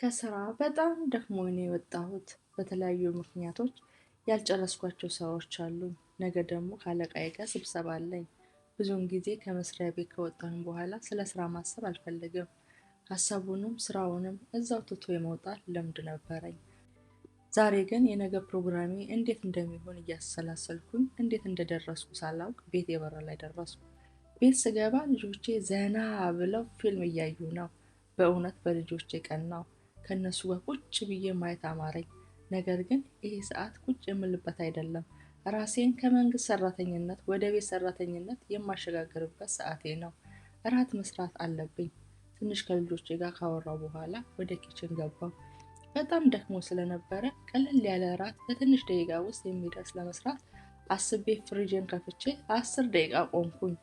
ከስራ በጣም ደክሞኝ ነው የወጣሁት። በተለያዩ ምክንያቶች ያልጨረስኳቸው ስራዎች አሉኝ። ነገ ደግሞ ከአለቃዬ ጋር ስብሰባ አለኝ። ብዙውን ጊዜ ከመስሪያ ቤት ከወጣን በኋላ ስለ ስራ ማሰብ አልፈልግም። ሀሳቡንም ስራውንም እዛው ትቶ የመውጣት ልምድ ነበረኝ። ዛሬ ግን የነገ ፕሮግራሜ እንዴት እንደሚሆን እያሰላሰልኩኝ እንዴት እንደደረስኩ ሳላውቅ ቤት የበራ ላይ ደረስኩ። ቤት ስገባ ልጆቼ ዘና ብለው ፊልም እያዩ ነው። በእውነት በልጆቼ ቀናው። ከነሱ ጋር ቁጭ ብዬ ማየት አማረኝ። ነገር ግን ይሄ ሰዓት ቁጭ የምልበት አይደለም። ራሴን ከመንግስት ሰራተኝነት ወደ ቤት ሰራተኝነት የማሸጋገርበት ሰዓቴ ነው። እራት መስራት አለብኝ። ትንሽ ከልጆቼ ጋር ካወራው በኋላ ወደ ኪችን ገባው። በጣም ደክሞ ስለነበረ ቀለል ያለ እራት በትንሽ ደቂቃ ውስጥ የሚደርስ ለመስራት አስቤ ፍሪጅን ከፍቼ 10 ደቂቃ ቆምኩኝ።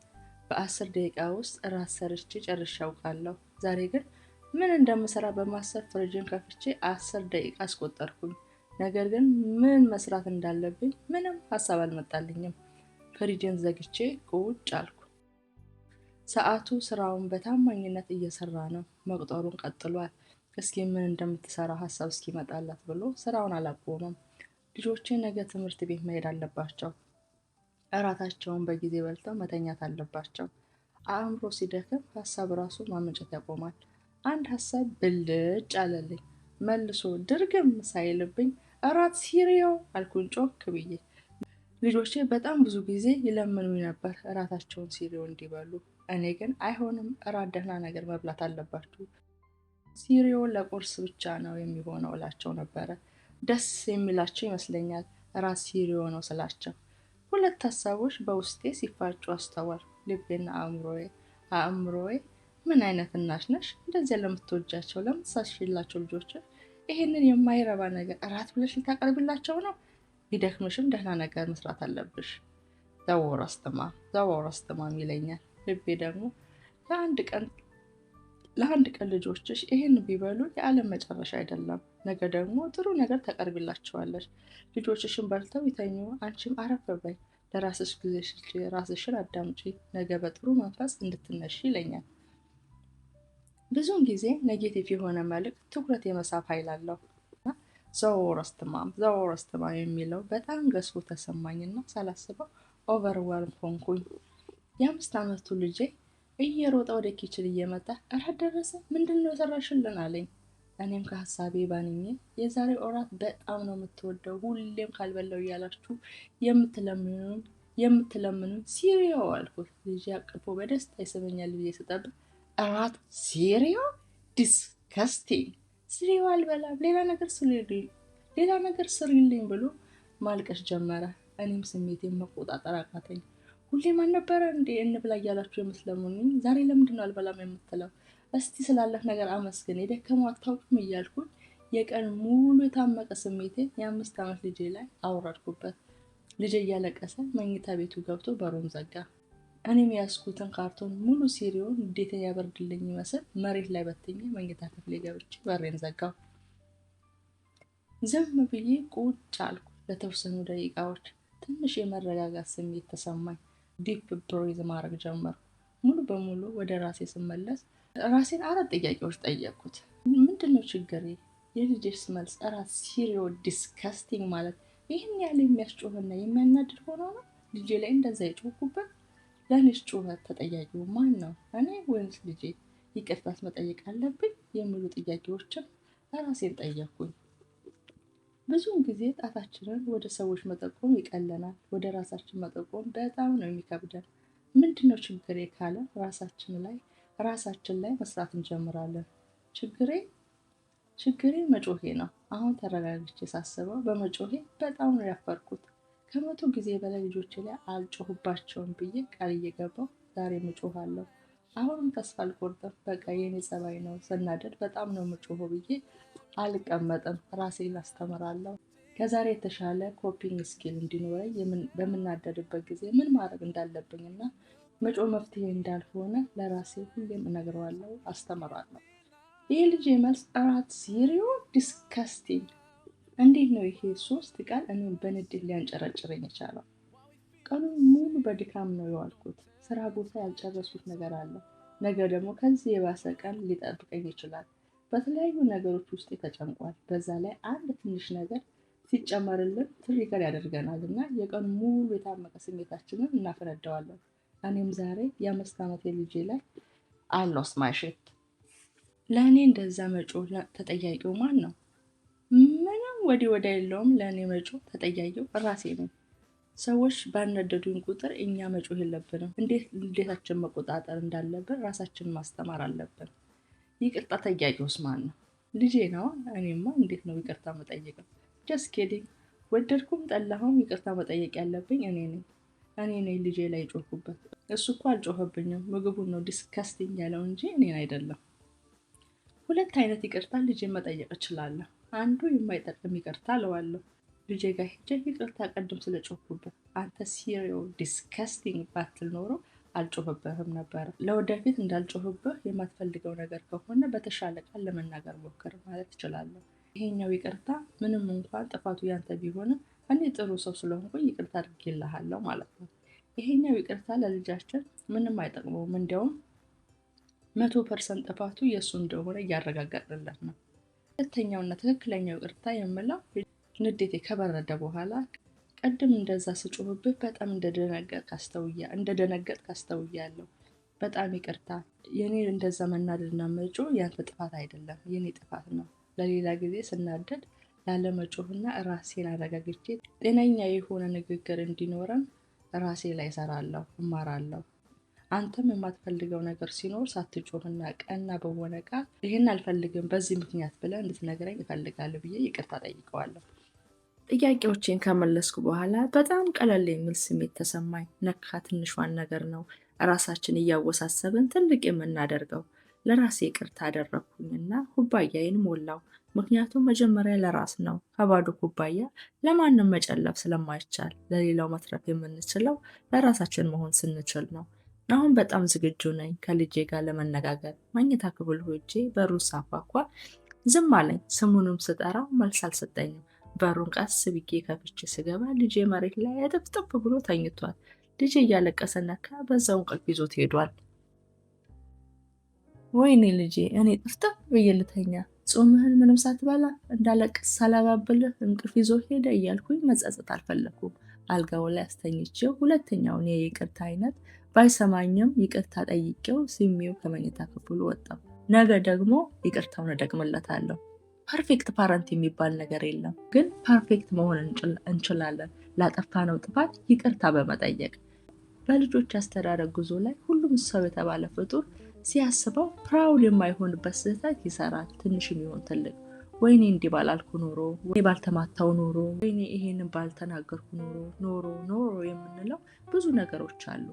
በ10 ደቂቃ ውስጥ እራት ሰርቼ ጨርሼ አውቃለሁ። ዛሬ ግን ምን እንደምሰራ በማሰብ ፍሪጅን ከፍቼ 10 ደቂቃ አስቆጠርኩኝ። ነገር ግን ምን መስራት እንዳለብኝ ምንም ሀሳብ አልመጣልኝም። ፍሪጅን ዘግቼ ቁጭ አልኩ። ሰዓቱ ስራውን በታማኝነት እየሰራ ነው። መቁጠሩን ቀጥሏል። እስኪ ምን እንደምትሰራ ሀሳብ እስኪመጣላት ብሎ ስራውን አላቆመም። ልጆቼ ነገ ትምህርት ቤት መሄድ አለባቸው። እራታቸውን በጊዜ በልተው መተኛት አለባቸው። አእምሮ ሲደክም ሀሳብ ራሱ ማመንጨት ያቆማል። አንድ ሀሳብ ብልጭ አለልኝ። መልሶ ድርግም ሳይልብኝ እራት ሲሪዮ አልኩኝ ጮክ ብዬ። ልጆቼ በጣም ብዙ ጊዜ ይለምኑኝ ነበር እራታቸውን ሲሪዮ እንዲበሉ። እኔ ግን አይሆንም፣ እራት ደህና ነገር መብላት አለባችሁ፣ ሲሪዮ ለቁርስ ብቻ ነው የሚሆነው እላቸው ነበረ። ደስ የሚላቸው ይመስለኛል እራት ሲሪዮ ነው ስላቸው። ሁለት ሀሳቦች በውስጤ ሲፋጩ አስተዋል። ልቤና አእምሮዬ ምን አይነት እናት ነሽ? እንደዚያ ለምትወጃቸው ለምትሳሽላቸው ልጆች ይሄንን የማይረባ ነገር እራት ብለሽ ልታቀርብላቸው ነው? ቢደክምሽም ደህና ነገር መስራት አለብሽ። ዘወር አስተማም ይለኛል። ልቤ ደግሞ ለአንድ ቀን ልጆችሽ ይሄን ቢበሉ የዓለም መጨረሻ አይደለም። ነገ ደግሞ ጥሩ ነገር ታቀርቢላቸዋለሽ። ልጆችሽን በልተው ይተኙ፣ አንቺም አረፍ በይ። ለራስሽ ጊዜ ስጪ፣ ራስሽን አዳምጪ። ነገ በጥሩ መንፈስ እንድትነሺ ይለኛል። ብዙውን ጊዜ ኔጌቲቭ የሆነ መልእክት ትኩረት የመሳብ ኃይል አለው። ዘወር አስተማም የሚለው በጣም ገዝፎ ተሰማኝና ሳላስበው ኦቨርዌልም ሆንኩኝ። የ5 ዓመቱ ልጄ እየሮጠ ወደ ኪችን እየመጣ እራት ደረሰ፣ ምንድነው የሰራሽልን አለኝ። እኔም ከሀሳቤ ባንኜ የዛሬው እራት በጣም ነው የምትወደው፣ ሁሌም ካልበላው እያላችሁ የምትለምኑን ሲሪዮ አልኩት። ልጄ አቅፎ በደስታ ይስመኛል ብዬ ስጠብቅ እራት ሲሪዮ ዲስከስቲንግ፣ ሲሪዮ አልበላም፣ ሌላ ነገር ስሪልኝ ብሎ ማልቀስ ጀመረ። እኔም ስሜቴን መቆጣጠር አቃተኝ። ሁሌም አልነበረ እንዴ እንብላ እያላችሁ የምትለምኑኝ? ዛሬ ለምንድነው አልበላም የምትለው? እስቲ ስላለህ ነገር አመስግን፣ የደከመው አታውቅም እያልኩኝ የቀን ሙሉ የታመቀ ስሜቴን የ5 ዓመት ልጄ ላይ አወረድኩበት። ልጄ እያለቀሰ መኝታ ቤቱ ገብቶ በሩን ዘጋ። እኔም ያስኩትን ካርቶን ሙሉ ሲሪዮን እንዴትን ያበርድልኝ ይመስል መሬት ላይ በትኜ መኝታ ክፍሌ ገብቼ በሬን ዘጋው። ዝም ብዬ ቁጭ አልኩ። ለተወሰኑ ደቂቃዎች ትንሽ የመረጋጋት ስሜት ተሰማኝ። ዲፕ ብሬዝ ማድረግ ጀመርኩ። ሙሉ በሙሉ ወደ ራሴ ስመለስ ራሴን 4 ጥያቄዎች ጠየቅኩት። ምንድነው ችግሬ? የልጄስ መልስ እራት ሲሪዮ ዲስከስቲንግ ማለት ይህን ያህል የሚያስጮህና የሚያናድድ ሆኖ ነው ልጄ ላይ እንደዛ የጮኩበት? ለእኔስ ጩኸት ተጠያቂው ማን ነው? እኔ ወይንስ ልጄ? ይቅርታስ መጠየቅ አለብኝ? የሚሉ ጥያቄዎችን ራሴን ጠየቅኩኝ። ብዙውን ጊዜ ጣታችንን ወደ ሰዎች መጠቆም ይቀለናል። ወደ ራሳችን መጠቆም በጣም ነው የሚከብደን። ምንድነው ችግሬ ካለ ራሳችን ላይ መስራት እንጀምራለን። ችግሬ መጮሄ ነው። አሁን ተረጋግቼ ሳስበው በመጮሄ በጣም ነው ያፈርኩት። ከ100 ጊዜ በላይ ልጆቼ ላይ አልጮህባቸውም ብዬ ቃል እየገባሁ ዛሬም እጮሃለሁ። አሁንም ተስፋ አልቆርጥም። በቃ የኔ ጸባይ ነው፣ ስናደድ በጣም ነው የምጮኸው ብዬ አልቀመጥም። ራሴን አስተምራለሁ። ከዛሬ የተሻለ ኮፒንግ ስኪል እንዲኖረኝ በምናደድበት ጊዜ ምን ማድረግ እንዳለብኝና መጮህ መፍትሄ እንዳልሆነ ለራሴ ሁሌም እነግረዋለሁ፣ አስተምራለሁ። ይህ ልጅ መልስ እራት ሲሪዮ ዲስከስቲንግ። እንዴት ነው ይሄ 3 ቃል እኔን በንዴት ሊያንጨረጭረኝ የቻለው? ቀኑን ሙሉ በድካም ነው የዋልኩት። ስራ ቦታ ያልጨረሱት ነገር አለ። ነገ ደግሞ ከዚህ የባሰ ቀን ሊጠብቀኝ ይችላል። በተለያዩ ነገሮች ውስጥ ተጨምቋል። በዛ ላይ አንድ ትንሽ ነገር ሲጨመርልን ትሪገር ያደርገናል እና የቀኑ ሙሉ የታመቀ ስሜታችንን እናፈነዳዋለን። እኔም ዛሬ የ5 ዓመት ልጄ ላይ አሎስ ማይ ሺት። ለእኔ እንደዛ መጮህ ተጠያቂው ማን ነው? ምንም ወዲያ የለውም። ለእኔ መጮህ ተጠያቂው ራሴ ነኝ። ሰዎች ባነደዱን ቁጥር እኛ መጮህ የለብንም። እንዴታችን መቆጣጠር እንዳለብን ራሳችንን ማስተማር አለብን። ይቅርታ ጠያቂውስ ማን ነው? ልጄ ነው። እኔማ እንዴት ነው ይቅርታ መጠየቀው? ጀስት ኪዲንግ። ወደድኩም ጠላሁም ይቅርታ መጠየቅ ያለብኝ እኔ ነኝ ልጄ ላይ ጮህኩበት። እሱ እኮ አልጮኸብኝም፣ ምግቡን ነው ዲስከስቲንግ ያለው እንጂ እኔን አይደለም። ሁለት አይነት ይቅርታ ልጄን መጠየቅ እችላለሁ። አንዱ የማይጠቅም ይቅርታ እለዋለሁ። ልጄ ጋር ሄጄ ይቅርታ ቀድም ስለጮህኩበት አንተ ሲሪዮ ዲስከስቲንግ ባትል ኖሮ አልጮህብህም ነበር። ለወደፊት እንዳልጮህብህ የማትፈልገው ነገር ከሆነ በተሻለ ቃል ለመናገር ሞክር ማለት እችላለሁ። ይሄኛው ይቅርታ ምንም እንኳን ጥፋቱ ያንተ ቢሆንም እኔ ጥሩ ሰው ስለሆንኩኝ ይቅርታ አድርጌልሃለሁ ማለት ነው። ይሄኛው ይቅርታ ለልጃችን ምንም አይጠቅመውም። እንዲያውም 100% ጥፋቱ የእሱ እንደሆነ እያረጋገጥንለት ነው። ሁለተኛውና ትክክለኛው ይቅርታ የምለው ንዴቴ ከበረደ በኋላ ቀድም እንደዛ ስጮህብህ በጣም እንደደነገጥክ አስተውያለሁ። በጣም ይቅርታ። የኔ እንደዛ መናደድና መጮህ ያንተ ጥፋት አይደለም፣ የኔ ጥፋት ነው። ለሌላ ጊዜ ስናደድ ላለመጮህና ራሴን አረጋግቼ ጤነኛ የሆነ ንግግር እንዲኖረን ራሴ ላይ እሰራለሁ፣ እማራለሁ። አንተም የማትፈልገው ነገር ሲኖር ሳትጮህና ቀና በሆነ ቃል ይህን አልፈልግም በዚህ ምክንያት ብለህ እንድትነግረኝ እፈልጋለሁ ብዬ ይቅርታ ጠይቀዋለሁ። ጥያቄዎችን ከመለስኩ በኋላ በጣም ቀለል የሚል ስሜት ተሰማኝ። ነካ ትንሿን ነገር ነው ራሳችን እያወሳሰብን ትልቅ የምናደርገው። ለራሴ ይቅርታ አደረግኩኝና ኩባያዬን ሞላው። ምክንያቱም መጀመሪያ ለራስ ነው። ከባዶ ኩባያ ለማንም መጨለፍ ስለማይቻል ለሌላው መትረፍ የምንችለው ለራሳችን መሆን ስንችል ነው። አሁን በጣም ዝግጁ ነኝ ከልጄ ጋር ለመነጋገር። መኝታ ክፍል ሄጄ በሩን ሳንኳኳ ዝም አለኝ። ስሙንም ስጠራው መልስ አልሰጠኝም። በሩን ቀስ ብዬ ከፍቼ ስገባ ልጄ መሬት ላይ እጥፍጥፍ ብሎ ተኝቷል። ልጄ እያለቀሰ ነካ በዛው እንቅልፍ ይዞት ሄዷል። ወይኔ ልጄ፣ እኔ ጥፍጥፍ ብዬ ልተኛ፣ ጾምህን ምንም ሳትበላ እንዳለቅስ ሳላባብልህ እንቅልፍ ይዞ ሄደ እያልኩኝ መጸጸት አልፈለኩም። አልጋው ላይ አስተኝቼው ሁለተኛውን የይቅርታ አይነት ባይሰማኝም ይቅርታ ጠይቄው ስሜው ከመኝታ ክፍሉ ወጣው። ነገ ደግሞ ይቅርታውን እደግምለታለሁ። ፐርፌክት ፓረንት የሚባል ነገር የለም፣ ግን ፐርፌክት መሆን እንችላለን ላጠፋነው ጥፋት ይቅርታ በመጠየቅ። በልጆች አስተዳደግ ጉዞ ላይ ሁሉም ሰው የተባለ ፍጡር ሲያስበው ፕራውድ የማይሆንበት ስህተት ይሰራል፣ ትንሽም ይሆን ትልቅ። ወይኔ እንዲህ ባላልኩ ኖሮ፣ ወይኔ ባልተማታው ኖሮ፣ ወይኔ ይሄንን ባልተናገርኩ ኖሮ የምንለው ብዙ ነገሮች አሉ።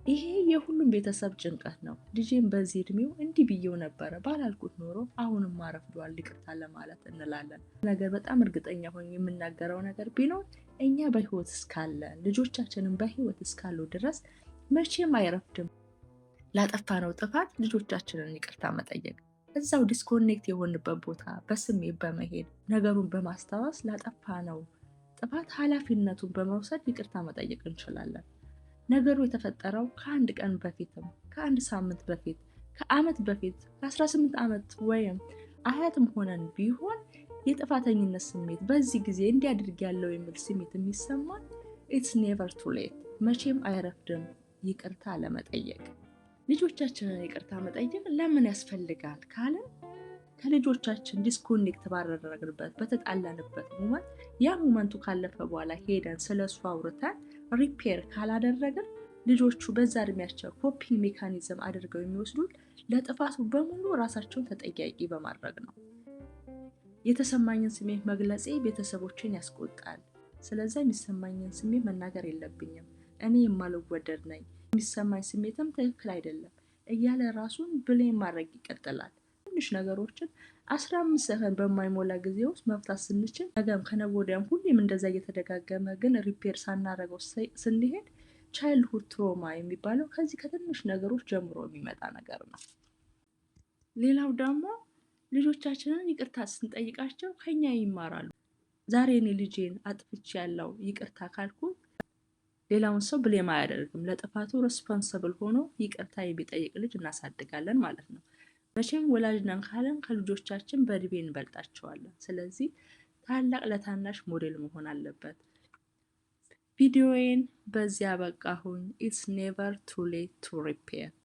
ይሄ የሁሉም ቤተሰብ ጭንቀት ነው። ልጄም በዚህ እድሜው እንዲህ ብዬው ነበረ ባላልኩት ኖሮ አሁንም አረፍዷል ይቅርታ ለማለት እንላለን። ነገር በጣም እርግጠኛ ሆኜ የምናገረው ነገር ቢኖር እኛ በህይወት እስካለን ልጆቻችንን በህይወት እስካሉ ድረስ መቼም አይረፍድም ላጠፋነው ጥፋት ልጆቻችንን ይቅርታ መጠየቅ። እዛው ዲስኮኔክት የሆንበት ቦታ በስሜት በመሄድ ነገሩን በማስታወስ ላጠፋነው ጥፋት ኃላፊነቱን በመውሰድ ይቅርታ መጠየቅ እንችላለን። ነገሩ የተፈጠረው ከአንድ ቀን በፊትም፣ ከአንድ ሳምንት በፊት፣ ከዓመት በፊት፣ ከ18 ዓመት ወይም አያትም ሆነን ቢሆን የጥፋተኝነት ስሜት በዚህ ጊዜ እንዲያድርግ ያለው የሚል ስሜት የሚሰማን ኢትስ ኔቨር ቱ ሌት፣ መቼም አይረፍድም ይቅርታ ለመጠየቅ። ልጆቻችንን ይቅርታ መጠየቅ ለምን ያስፈልጋል ካለን ከልጆቻችን ዲስኮኔክት ባደረግንበት በተጣላንበት ሞመንት ያ ሞመንቱ ካለፈ በኋላ ሄደን ስለሱ አውርተን ሪፔር ካላደረግን ልጆቹ በዛ እድሜያቸው ኮፒንግ ሜካኒዝም አድርገው የሚወስዱት ለጥፋቱ በሙሉ ራሳቸውን ተጠያቂ በማድረግ ነው። የተሰማኝን ስሜት መግለጼ ቤተሰቦችን ያስቆጣል። ስለዚህ የሚሰማኝን ስሜት መናገር የለብኝም፣ እኔ የማልወደድ ነኝ፣ የሚሰማኝ ስሜትም ትክክል አይደለም እያለ ራሱን ብሌም ማድረግ ይቀጥላል። ትንሽ ነገሮችን 15 ሰከንድ በማይሞላ ጊዜ ውስጥ መፍታት ስንችል ነገም ከነገ ወዲያም ሁሌም እንደዛ እየተደጋገመ ግን ሪፔር ሳናደርገው ስንሄድ ቻይልድሁድ ትሮማ የሚባለው ከዚህ ከትንሽ ነገሮች ጀምሮ የሚመጣ ነገር ነው። ሌላው ደግሞ ልጆቻችንን ይቅርታ ስንጠይቃቸው ከኛ ይማራሉ። ዛሬ እኔ ልጄን አጥፍቼ ያለው ይቅርታ ካልኩ ሌላውን ሰው ብሌም አያደርግም። ለጥፋቱ ሬስፖንሲብል ሆኖ ይቅርታ የሚጠይቅ ልጅ እናሳድጋለን ማለት ነው። መቼም ወላጅ ነን ካለን ከልጆቻችን በእድሜ እንበልጣቸዋለን። ስለዚህ ታላቅ ለታናሽ ሞዴል መሆን አለበት። ቪዲዮዬን በዚያ በቃሁኝ። ኢትስ ኔቨር ቱ ሌት ቱ ሪፔር